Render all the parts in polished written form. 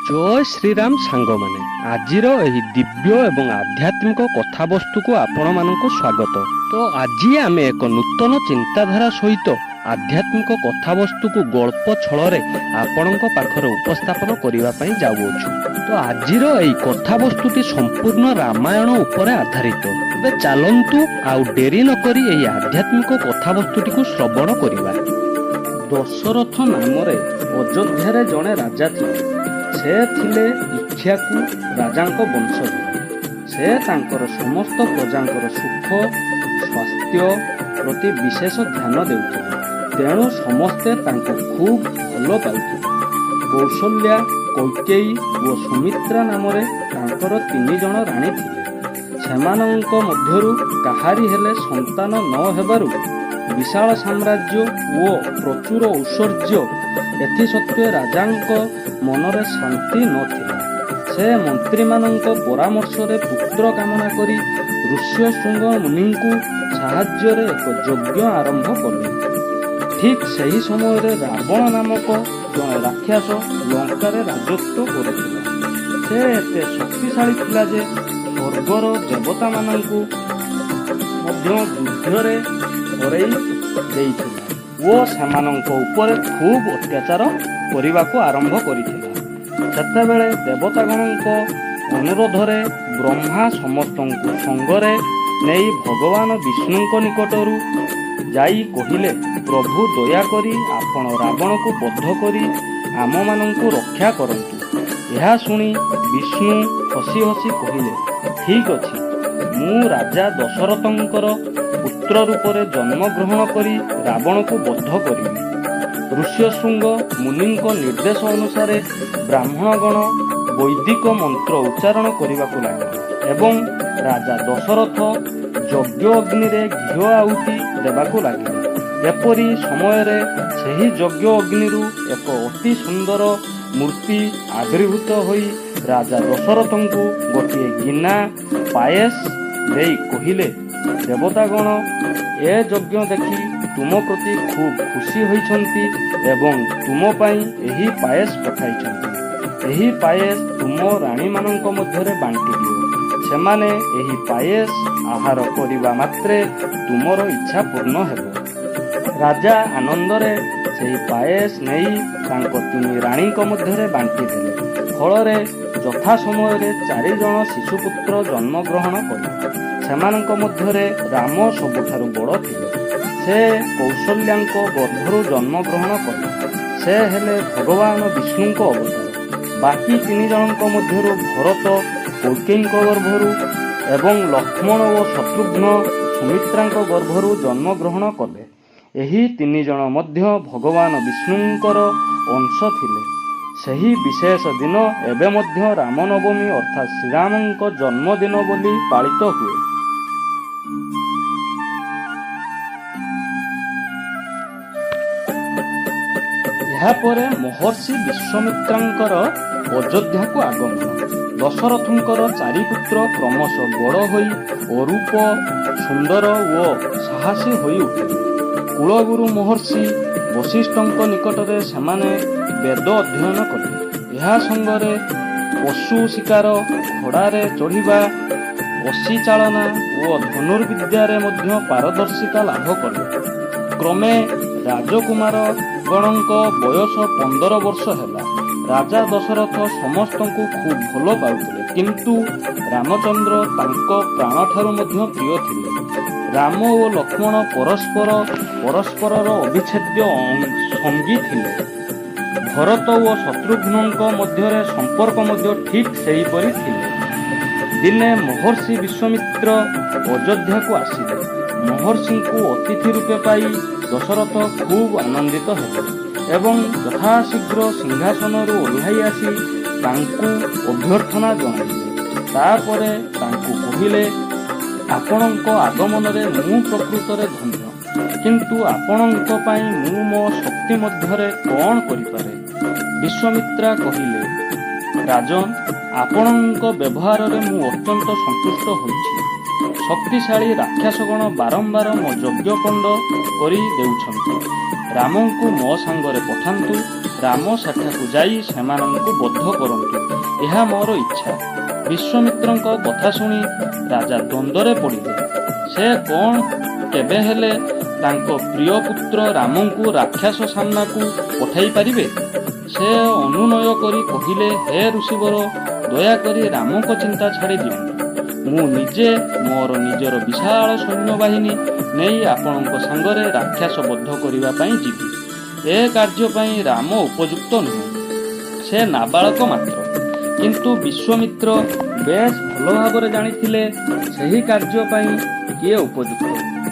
ଜୟ ଶ୍ରୀରାମ ସାଙ୍ଗମାନେ, ଆଜିର ଏହି ଦିବ୍ୟ ଏବଂ ଆଧ୍ୟାତ୍ମିକ କଥାବସ୍ତୁକୁ ଆପଣମାନଙ୍କୁ ସ୍ୱାଗତ। ତ ଆଜି ଆମେ ଏକ ନୂତନ ଚିନ୍ତାଧାରା ସହିତ ଆଧ୍ୟାତ୍ମିକ କଥାବସ୍ତୁକୁ ଗଳ୍ପ ଛଳରେ ଆପଣଙ୍କ ପାଖରେ ଉପସ୍ଥାପନ କରିବା ପାଇଁ ଯାଉଅଛୁ। ତ ଆଜିର ଏହି କଥାବସ୍ତୁଟି ସମ୍ପୂର୍ଣ୍ଣ ରାମାୟଣ ଉପରେ ଆଧାରିତ। ଏବେ ଚାଲନ୍ତୁ ଆଉ ଡେରି ନକରି ଏହି ଆଧ୍ୟାତ୍ମିକ କଥାବସ୍ତୁଟିକୁ ଶ୍ରବଣ କରିବା। ଦଶରଥ ନାମରେ ଅଯୋଧ୍ୟାରେ ଜଣେ ରାଜା ଥିଲେ। ସେ ଥିଲେ ଇକ୍ଷ୍ୱାକୁ ରାଜାଙ୍କ ବଂଶଧର। ସେ ତାଙ୍କର ସମସ୍ତ ପ୍ରଜାଙ୍କର ସୁଖ ସ୍ୱାସ୍ଥ୍ୟ ପ୍ରତି ବିଶେଷ ଧ୍ୟାନ ଦେଉଥିଲେ। ତେଣୁ ସମସ୍ତେ ତାଙ୍କୁ ଖୁବ୍ ଭଲ ପାଉଥିଲେ। କୌଶଲ୍ୟା, କୈକେୟୀ ଓ ସୁମିତ୍ରା ନାମରେ ତାଙ୍କର 3 ଜଣ ରାଣୀ ଥିଲେ। ସେମାନଙ୍କ ମଧ୍ୟରୁ କାହାରି ହେଲେ ସନ୍ତାନ ନ ହେବାରୁ ବିଶାଳ ସାମ୍ରାଜ୍ୟ ଓ ପ୍ରଚୁର ଐଶ୍ୱର୍ଯ୍ୟ ଏଥିସତ୍ତ୍ୱେ ରାଜାଙ୍କ ମନରେ ଶାନ୍ତି ନଥିଲା। ସେ ମନ୍ତ୍ରୀମାନଙ୍କ ପରାମର୍ଶରେ ପୁତ୍ର କାମନା କରି ଋଷ୍ୟଶୃଙ୍ଗ ମୁନିଙ୍କୁ ସାହାଯ୍ୟରେ ଏକ ଯଜ୍ଞ ଆରମ୍ଭ କଲେ। ଠିକ୍ ସେହି ସମୟରେ ରାବଣ ନାମକ ଜଣେ ରାକ୍ଷସ ଲଙ୍କାରେ ରାଜତ୍ୱ କରୁଥିଲା। ସେ ଏତେ ଶକ୍ତିଶାଳୀ ଥିଲା ଯେ ସ୍ୱର୍ଗର ଦେବତାମାନଙ୍କୁ ମଧ୍ୟ ଯୁଦ୍ଧରେ ହରେଇ ଦେଇଥିଲା ଓ ସେମାନଙ୍କ ଉପରେ ଖୁବ୍ ଅତ୍ୟାଚାର କରିବାକୁ ଆରମ୍ଭ କରିଥିଲା। ସେତେବେଳେ ଦେବତାଗଣଙ୍କ ଅନୁରୋଧରେ ବ୍ରହ୍ମା ସମସ୍ତଙ୍କୁ ସଙ୍ଗରେ ନେଇ ଭଗବାନ ବିଷ୍ଣୁଙ୍କ ନିକଟରୁ ଯାଇ କହିଲେ, ପ୍ରଭୁ ଦୟାକରି ଆପଣ ରାବଣକୁ ବଧ କରି ଆମମାନଙ୍କୁ ରକ୍ଷା କରନ୍ତୁ। ଏହା ଶୁଣି ବିଷ୍ଣୁ ହସି ହସି କହିଲେ, ଠିକ୍ ଅଛି, ମୁଁ ରାଜା ଦଶରଥଙ୍କର ପୁତ୍ର ରୂପରେ ଜନ୍ମଗ୍ରହଣ କରି ରାବଣକୁ ବଧ କରିବି। ଋଷ୍ୟଶୃଙ୍ଗ ମୁନିଙ୍କ ନିର୍ଦ୍ଦେଶ ଅନୁସାରେ ବ୍ରାହ୍ମଣଗଣ ବୈଦିକ ମନ୍ତ୍ର ଉଚ୍ଚାରଣ କରିବାକୁ ଲାଗିଲେ ଏବଂ ରାଜା ଦଶରଥ ଯଜ୍ଞ ଅଗ୍ନିରେ ଘିଅ ଆହୁତି ଦେବାକୁ ଲାଗିଲେ। ଏପରି ସମୟରେ ସେହି ଯଜ୍ଞ ଅଗ୍ନିରୁ ଏକ ଅତି ସୁନ୍ଦର ମୂର୍ତ୍ତି ଆବିର୍ଭୂତ ହୋଇ ରାଜା ଦଶରଥଙ୍କୁ ଗୋଟିଏ ଗିନା ପାୟସ ଦେଇ କହିଲେ, ଦେବତାଗଣ ଏ ଯଜ୍ଞ ଦେଖି ତୁମ ପ୍ରତି ଖୁବ୍ ଖୁସି ହୋଇଛନ୍ତି ଏବଂ ତୁମ ପାଇଁ ଏହି ପାୟସ ପଠାଇଛନ୍ତି। ଏହି ପାୟସ ତୁମ ରାଣୀମାନଙ୍କ ମଧ୍ୟରେ ବାଣ୍ଟି ଦିଅ। ସେମାନେ ଏହି ପାୟସ ଆହାର କରିବା ମାତ୍ରେ ତୁମର ଇଚ୍ଛା ପୂର୍ଣ୍ଣ ହେବ। ରାଜା ଆନନ୍ଦରେ ସେହି ପାୟସ ନେଇ ତାଙ୍କ 3 ରାଣୀଙ୍କ ମଧ୍ୟରେ ବାଣ୍ଟି ଦେଲେ। ଫଳରେ ଯଥା ସମୟରେ 4 ଜଣ ଶିଶୁପୁତ୍ର ଜନ୍ମଗ୍ରହଣ କଲେ। ସେମାନଙ୍କ ମଧ୍ୟରେ ରାମ ସବୁଠାରୁ ବଡ଼ ଥିଲେ। ସେ କୌଶଲ୍ୟାଙ୍କ ଗର୍ଭରୁ ଜନ୍ମଗ୍ରହଣ କଲେ। ସେ ହେଲେ ଭଗବାନ ବିଷ୍ଣୁଙ୍କ ଅବତାର। ବାକି 3 ଜଣଙ୍କ ମଧ୍ୟରୁ ଭରତ କୈକେୟୀଙ୍କ ଗର୍ଭରୁ ଏବଂ ଲକ୍ଷ୍ମଣ ଓ ଶତ୍ରୁଘ୍ନ ସୁମିତ୍ରାଙ୍କ ଗର୍ଭରୁ ଜନ୍ମଗ୍ରହଣ କଲେ। ଏହି 3 ଜଣ ମଧ୍ୟ ଭଗବାନ ବିଷ୍ଣୁଙ୍କର ଅଂଶ ଥିଲେ। ସେହି ବିଶେଷ ଦିନ ଏବେ ମଧ୍ୟ ରାମନବମୀ ଅର୍ଥାତ୍ ଶ୍ରୀରାମଙ୍କ ଜନ୍ମଦିନ ବୋଲି ପାଳିତ ହୁଏ। ଏହାପରେ ମହର୍ଷି ବିଶ୍ୱାମିତ୍ରଙ୍କର ଅଯୋଧ୍ୟାକୁ ଆଗମନ। ଦଶରଥଙ୍କର 4 ପୁତ୍ର କ୍ରମଶଃ ବଡ଼ ହୋଇ ଅରୂପ, ସୁନ୍ଦର ଓ ସାହସୀ ହୋଇ ଉଠିଲେ। କୁଳଗୁରୁ ମହର୍ଷି ବଶିଷ୍ଠଙ୍କ ନିକଟରେ ସେମାନେ ବେଦ ଅଧ୍ୟୟନ କଲେ। ଏହା ସଙ୍ଗରେ ପଶୁ ଶିକାର, ଘୋଡ଼ାରେ ଚଢ଼ିବା, ଅସି ଚାଳନା ଓ ଧନୁର୍ବିଦ୍ୟାରେ ମଧ୍ୟ ପାରଦର୍ଶିତା ଲାଭ କଲେ। କ୍ରମେ ରାଜକୁମାରଗଣଙ୍କ ବୟସ 15 ବର୍ଷ ହେଲା। ରାଜା ଦଶରଥ ସମସ୍ତଙ୍କୁ ଖୁବ୍ ଭଲ ପାଉଥିଲେ, କିନ୍ତୁ ରାମଚନ୍ଦ୍ର ତାଙ୍କ ପ୍ରାଣଠାରୁ ମଧ୍ୟ ପ୍ରିୟ ଥିଲେ। ରାମ ଓ ଲକ୍ଷ୍ମଣ ପରସ୍ପରର ଅବିଚ୍ଛେଦ୍ୟ ସଙ୍ଗୀ ଥିଲେ। ଭରତ ଓ ଶତ୍ରୁଘ୍ନଙ୍କ ମଧ୍ୟରେ ସମ୍ପର୍କ ମଧ୍ୟ ଠିକ୍ ସେହିପରି ଥିଲେ। ଦିନେ ମହର୍ଷି ବିଶ୍ୱାମିତ୍ର ଅଯୋଧ୍ୟାକୁ ଆସିଲେ। ମହର୍ଷିଙ୍କୁ ଅତିଥି ରୂପେ ପାଇ ଦଶରଥ ଖୁବ୍ ଆନନ୍ଦିତ ହେଲେ ଏବଂ ଯଥାଶୀଘ୍ର ସିଂହାସନରୁ ଓହ୍ଲାଇ ଆସି ତାଙ୍କୁ ଅଭ୍ୟର୍ଥନା ଜଣାଇଲେ। ତାପରେ ତାଙ୍କୁ କହିଲେ, ଆପଣଙ୍କ ଆଗମନରେ ମୁଁ ପ୍ରକୃତରେ ଧନ୍ୟ, କିନ୍ତୁ ଆପଣଙ୍କ ପାଇଁ ମୁଁ ମୋ ଶକ୍ତି ମଧ୍ୟରେ କ'ଣ କରିପାରେ? ବିଶ୍ୱାମିତ୍ରା କହିଲେ, ରାଜନ୍, ଆପଣଙ୍କ ବ୍ୟବହାରରେ ମୁଁ ଅତ୍ୟନ୍ତ ସନ୍ତୁଷ୍ଟ ହୋଇଛି। ଶକ୍ତିଶାଳୀ ରାକ୍ଷସଗଣ ବାରମ୍ବାର ମୋ ଯଜ୍ଞ ପଣ୍ଡ କରି ଦେଉଛନ୍ତି। ରାମଙ୍କୁ ମୋ ସାଙ୍ଗରେ ପଠାନ୍ତୁ ରାମ ସେଠାକୁ ଯାଇ ସେମାନଙ୍କୁ ବଦ୍ଧ କରନ୍ତୁ, ଏହା ମୋର ଇଚ୍ଛା। ବିଶ୍ୱାମିତ୍ରଙ୍କ କଥା ଶୁଣି ରାଜା ଦ୍ୱନ୍ଦ୍ୱରେ ପଡ଼ିଲେ। ସେ କ'ଣ କେବେ ହେଲେ ତାଙ୍କ ପ୍ରିୟ ପୁତ୍ର ରାମଙ୍କୁ ରାକ୍ଷସ ସାମ୍ନାକୁ ପଠାଇ ପାରିବେ? ସେ ଅନୁନୟ କରି କହିଲେ, ହେ ଋଷିବର, ଦୟାକରି ରାମଙ୍କ ଚିନ୍ତା ଛାଡ଼ି ଦିଅନ୍ତୁ। ମୁଁ ନିଜେ ମୋର ନିଜର ବିଶାଳ ସୈନ୍ୟବାହିନୀ ନେଇ ଆପଣଙ୍କ ସାଙ୍ଗରେ ରାକ୍ଷସ ବଦ୍ଧ କରିବା ପାଇଁ ଯିବି। ଏ କାର୍ଯ୍ୟ ପାଇଁ ରାମ ଉପଯୁକ୍ତ ନୁହେଁ, ସେ ନାବାଳକ ମାତ୍ର। କିନ୍ତୁ ବିଶ୍ୱାମିତ୍ର ବେଶ୍ ଭଲ ଭାବରେ ଜାଣିଥିଲେ ସେହି କାର୍ଯ୍ୟ ପାଇଁ କିଏ ଉପଯୁକ୍ତ।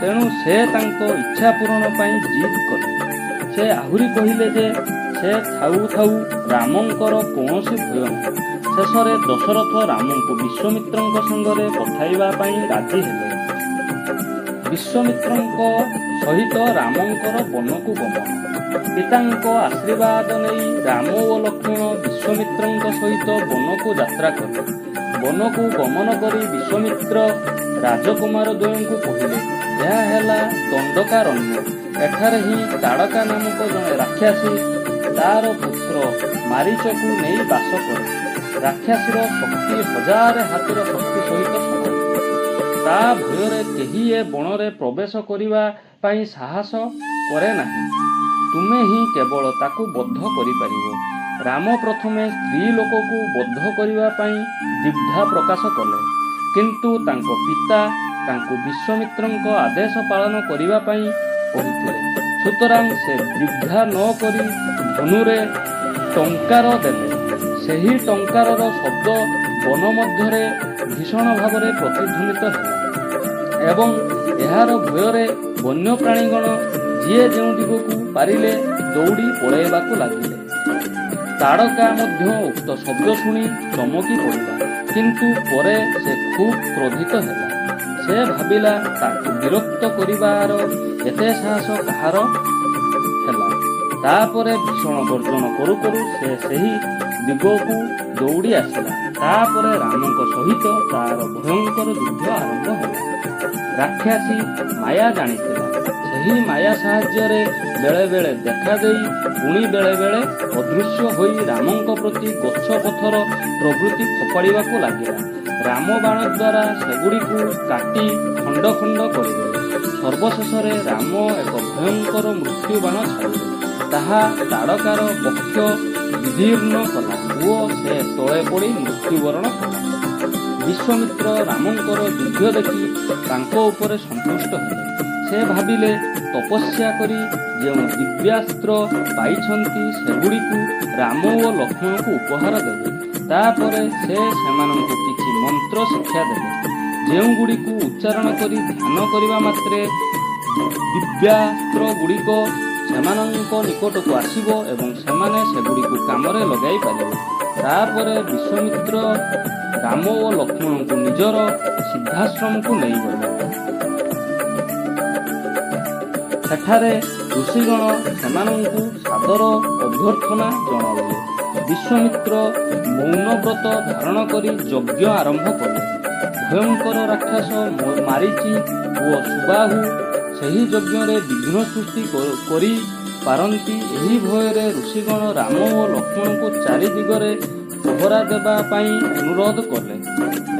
ତେଣୁ ସେ ତାଙ୍କ ଇଚ୍ଛା ପୂରଣ ପାଇଁ ଜିଦ୍ କଲେ। ସେ ଆହୁରି କହିଲେ ଯେ ସେ ଥାଉ ଥାଉ ରାମଙ୍କର କୌଣସି ଭୟ ନାହିଁ। ଶେଷରେ ଦଶରଥ ରାମଙ୍କୁ ବିଶ୍ୱାମିତ୍ରଙ୍କ ସାଙ୍ଗରେ ପଠାଇବା ପାଇଁ ରାଜି ହେଲେ। ବିଶ୍ୱାମିତ୍ରଙ୍କ ସହିତ ରାମଙ୍କର ବନକୁ ଗମନ। ପିତାଙ୍କ ଆଶୀର୍ବାଦ ନେଇ ରାମ ଓ ଲକ୍ଷ୍ମଣ ବିଶ୍ୱାମିତ୍ରଙ୍କ ସହିତ ବନକୁ ଯାତ୍ରା କଲେ। ବନକୁ ଗମନ କରି ବିଶ୍ୱାମିତ୍ର ରାଜକୁମାର ଦ୍ୱୟଙ୍କୁ କହିଲେ, ଏହା ହେଲା ଦଣ୍ଡକାରଣ୍ୟ। ଏଠାରେ ହିଁ ତାଡ଼କା ନାମକ ଜଣେ ରାକ୍ଷାସୀ ତାର ପୁତ୍ର ମାରିଚକୁ ନେଇ ବାସ କରେ। ରାକ୍ଷାସୀର ଶକ୍ତି 1000 ହାତୀର ଶକ୍ତି ସହିତ ସମାନ। ତା ଭୟରେ କେହି ଏ ବଣରେ ପ୍ରବେଶ କରିବା ପାଇଁ ସାହସ କରେ ନାହିଁ। ତୁମେ ହିଁ କେବଳ ତାକୁ ବଦ୍ଧ କରିପାରିବ। ରାମ ପ୍ରଥମେ ସ୍ତ୍ରୀ ଲୋକକୁ ବଦ୍ଧ କରିବା ପାଇଁ ଦ୍ୱିଧା ପ୍ରକାଶ କଲେ, କିନ୍ତୁ ତାଙ୍କ ପିତା ତାଙ୍କୁ ବିଶ୍ୱାମିତ୍ରଙ୍କ ଆଦେଶ ପାଳନ କରିବା ପାଇଁ କହିଥିଲେ। ସୁତରାଂ ସେ ଦ୍ୱିଧା ନ କରି ଧନୁରେ ଟଙ୍କାର ଦେଲେ। ସେହି ଟଙ୍କାରର ଶବ୍ଦ ବନ ମଧ୍ୟରେ ଭୀଷଣ ଭାବରେ ପ୍ରତିଧ୍ୱନିତ ହେଲା ଏବଂ ଏହାର ଭୟରେ ବନ୍ୟପ୍ରାଣୀଗଣ ଯିଏ ଯେଉଁ ଦିଗକୁ ପାରିଲେ ଦୌଡ଼ି ପଳାଇବାକୁ ଲାଗିଲେ। ତାଡ଼କା ମଧ୍ୟ ଉକ୍ତ ଶବ୍ଦ ଶୁଣି ଚମକି ପଡ଼ିଲା, କିନ୍ତୁ ପରେ ସେ ଖୁବ୍ କ୍ରୋଧିତ ହେଲା। ସେ ଭାବିଲା ତାକୁ ବିରକ୍ତ କରିବାର ଏତେ ସାହସ କାହାର ହେଲା। ତାପରେ ଭୀଷଣ ଗର୍ଜନ କରୁ କରୁ ସେ ସେହି ଦିଗକୁ ଦୌଡ଼ି ଆସିଲା। ତାପରେ ରାମଙ୍କ ସହିତ ତାର ଭୟଙ୍କର ଯୁଦ୍ଧ ଆରମ୍ଭ ହେଲା। ରାକ୍ଷାସୀ ମାୟା ଜାଣିଥିଲା। ସେହି ମାୟା ସାହାଯ୍ୟରେ ବେଳେବେଳେ ଦେଖାଦେଇ ପୁଣି ବେଳେବେଳେ ଅଦୃଶ୍ୟ ହୋଇ ରାମଙ୍କ ପ୍ରତି ଗଛ ପଥର ପ୍ରଭୃତି ଫୋପାଡ଼ିବାକୁ ଲାଗିଲା। ରାମ ବାଣ ଦ୍ୱାରା ସେଗୁଡ଼ିକୁ କାଟି ଖଣ୍ଡ ଖଣ୍ଡ କରିଦେଲେ। ସର୍ବଶେଷରେ ରାମ ଏକ ଭୟଙ୍କର ମୃତ୍ୟୁ ବାଣ ଛାଡ଼ିଲେ। ତାହା ତାଡ଼କାର ବକ୍ଷ ବିଦୀର୍ଣ୍ଣ କଲା ଓ ସେ ତଳେ ପଡ଼ି ମୃତ୍ୟୁବରଣ କଲା। ବିଶ୍ୱାମିତ୍ର ରାମଙ୍କର ଯୁଦ୍ଧ ଦେଖି ତାଙ୍କ ଉପରେ ସନ୍ତୁଷ୍ଟ ହେଲେ। ସେ ଭାବିଲେ ତପସ୍ୟା କରି ଯେଉଁ ଦିବ୍ୟାସ୍ତ୍ର ପାଇଛନ୍ତି ସେଗୁଡ଼ିକୁ ରାମ ଓ ଲକ୍ଷ୍ମଣଙ୍କୁ ଉପହାର ଦେବେ। ତାପରେ ସେ ସେମାନଙ୍କୁ କିଛି ମନ୍ତ୍ର ଶିକ୍ଷା ଦେବେ, ଯେଉଁଗୁଡ଼ିକୁ ଉଚ୍ଚାରଣ କରି ଧ୍ୟାନ କରିବା ମାତ୍ରେ ଦିବ୍ୟାସ୍ତ୍ର ଗୁଡ଼ିକ ସେମାନଙ୍କ ନିକଟକୁ ଆସିବ ଏବଂ ସେମାନେ ସେଗୁଡ଼ିକୁ କାମରେ ଲଗାଇ ପାରିବେ। ତାପରେ ବିଶ୍ୱାମିତ୍ର ରାମ ଓ ଲକ୍ଷ୍ମଣଙ୍କୁ ନିଜର ସିଦ୍ଧାଶ୍ରମକୁ ନେଇଗଲେ। ସେଠାରେ ଋଷିଗଣ ସେମାନଙ୍କୁ ସାଦର ଅଭ୍ୟର୍ଥନା ଜଣାଇଲେ। ବିଶ୍ୱାମିତ୍ର ମୌନବ୍ରତ ଧାରଣ କରି ଯଜ୍ଞ ଆରମ୍ଭ କଲେ। ଭୟଙ୍କର ରାକ୍ଷସ ମାରିଚି ଓ ସୁବାହୁ ସେହି ଯଜ୍ଞରେ ବିଘ୍ନ ସୃଷ୍ଟି କରି ପାରନ୍ତି। ଏହି ଭୟରେ ଋଷିଗଣ ରାମ ଓ ଲକ୍ଷ୍ମଣଙ୍କୁ ଚାରି ଦିଗରେ ପହରା ଦେବା ପାଇଁ ଅନୁରୋଧ କଲେ।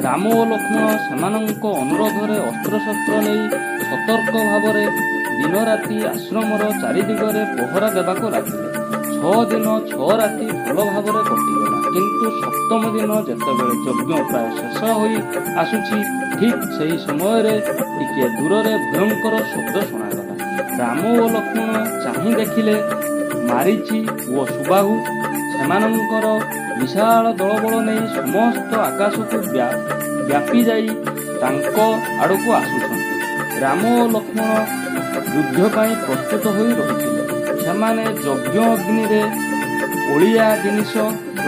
ରାମ ଓ ଲକ୍ଷ୍ମଣ ସେମାନଙ୍କ ଅନୁରୋଧରେ ଅସ୍ତ୍ରଶସ୍ତ୍ର ନେଇ ସତର୍କ ଭାବରେ ଦିନରାତି ଆଶ୍ରମର ଚାରିଦିଗରେ ପହରା ଦେବାକୁ ଲାଗିଲେ। 6 ଦିନ 6 ରାତି ଭଲ ଭାବରେ କଟିଗଲା, କିନ୍ତୁ ସପ୍ତମ ଦିନ ଯେତେବେଳେ ଯଜ୍ଞ ପ୍ରାୟ ଶେଷ ହୋଇ ଆସୁଛି, ଠିକ୍ ସେହି ସମୟରେ ଟିକିଏ ଦୂରରେ ଭୟଙ୍କର ଶବ୍ଦ ଶୁଣାଗଲା। ରାମ ଓ ଲକ୍ଷ୍ମଣ ଚାହିଁ ଦେଖିଲେ ମାରିଚି ଓ ସୁବାହୁ ସେମାନଙ୍କର ବିଶାଳ ଦଳବଳ ନେଇ ସମସ୍ତ ଆକାଶକୁ ବ୍ୟାପି ଯାଇ ତାଙ୍କ ଆଡ଼କୁ ଆସୁଛନ୍ତି। ରାମ ଓ ଲକ୍ଷ୍ମଣ ଯୁଦ୍ଧ ପାଇଁ ପ୍ରସ୍ତୁତ ହୋଇ ରହିଥିଲେ। ସେମାନେ ଯଜ୍ଞ ଅଗ୍ନିରେ ଅଳିଆ ଜିନିଷ,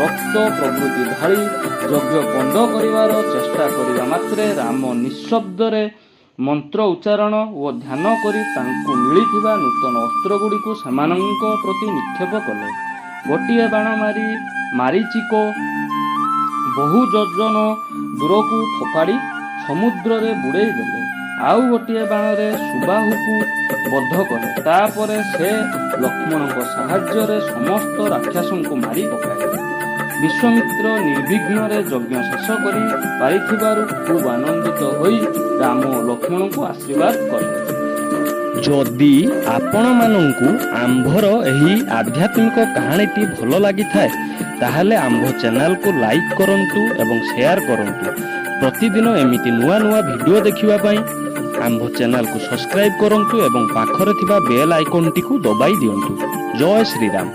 ରକ୍ତ ପ୍ରଭୃତି ଢାଳି ଯଜ୍ଞ ପଣ୍ଡ କରିବାର ଚେଷ୍ଟା କରିବା ମାତ୍ରେ ରାମ ନିଃଶବ୍ଦରେ ମନ୍ତ୍ର ଉଚ୍ଚାରଣ ଓ ଧ୍ୟାନ କରି ତାଙ୍କୁ ମିଳିଥିବା ନୂତନ ଅସ୍ତ୍ରଗୁଡ଼ିକୁ ସେମାନଙ୍କ ପ୍ରତି ନିକ୍ଷେପ କଲେ। ଗୋଟିଏ ବାଣ ମାରି ମାରିଚିକୁ ବହୁ ଯୋଜନ ଦୂରକୁ ଫୋପାଡ଼ି ସମୁଦ୍ରରେ ବୁଡ଼େଇ ଦେଲେ। ଆଉ ଗୋଟିଏ ବାଣରେ ସୁବାହୁକୁ ବଦ୍ଧ କଲେ। ତାପରେ ସେ ଲକ୍ଷ୍ମଣଙ୍କ ସାହାଯ୍ୟରେ ସମସ୍ତ ରାକ୍ଷସଙ୍କୁ ମାରି ପକାଇଲେ। ବିଶ୍ୱାମିତ୍ର ନିର୍ବିଘ୍ନରେ ଯଜ୍ଞ ଶେଷ କରି ପାରିଥିବାରୁ ଖୁବ୍ ଆନନ୍ଦିତ ହୋଇ ରାମ ଓ ଲକ୍ଷ୍ମଣଙ୍କୁ ଆଶୀର୍ବାଦ କଲେ। ଯଦି ଆପଣମାନଙ୍କୁ ଆମ୍ଭର ଏହି ଆଧ୍ୟାତ୍ମିକ କାହାଣୀଟି ଭଲ ଲାଗିଥାଏ ତାହେଲେ ଆମ୍ଭ ଚ୍ୟାନେଲକୁ ଲାଇକ୍ କରନ୍ତୁ ଏବଂ ସେୟାର କରନ୍ତୁ। ପ୍ରତିଦିନ ଏମିତି ନୂଆ ନୂଆ ଭିଡ଼ିଓ ଦେଖିବା ପାଇଁ ଆମ୍ଭ ଚ୍ୟାନେଲକୁ ସବସ୍କ୍ରାଇବ୍ କରନ୍ତୁ ଏବଂ ପାଖରେ ଥିବା ବେଲ୍ ଆଇକନ୍ଟିକୁ ଦବାଇ ଦିଅନ୍ତୁ। ଜୟ ଶ୍ରୀରାମ।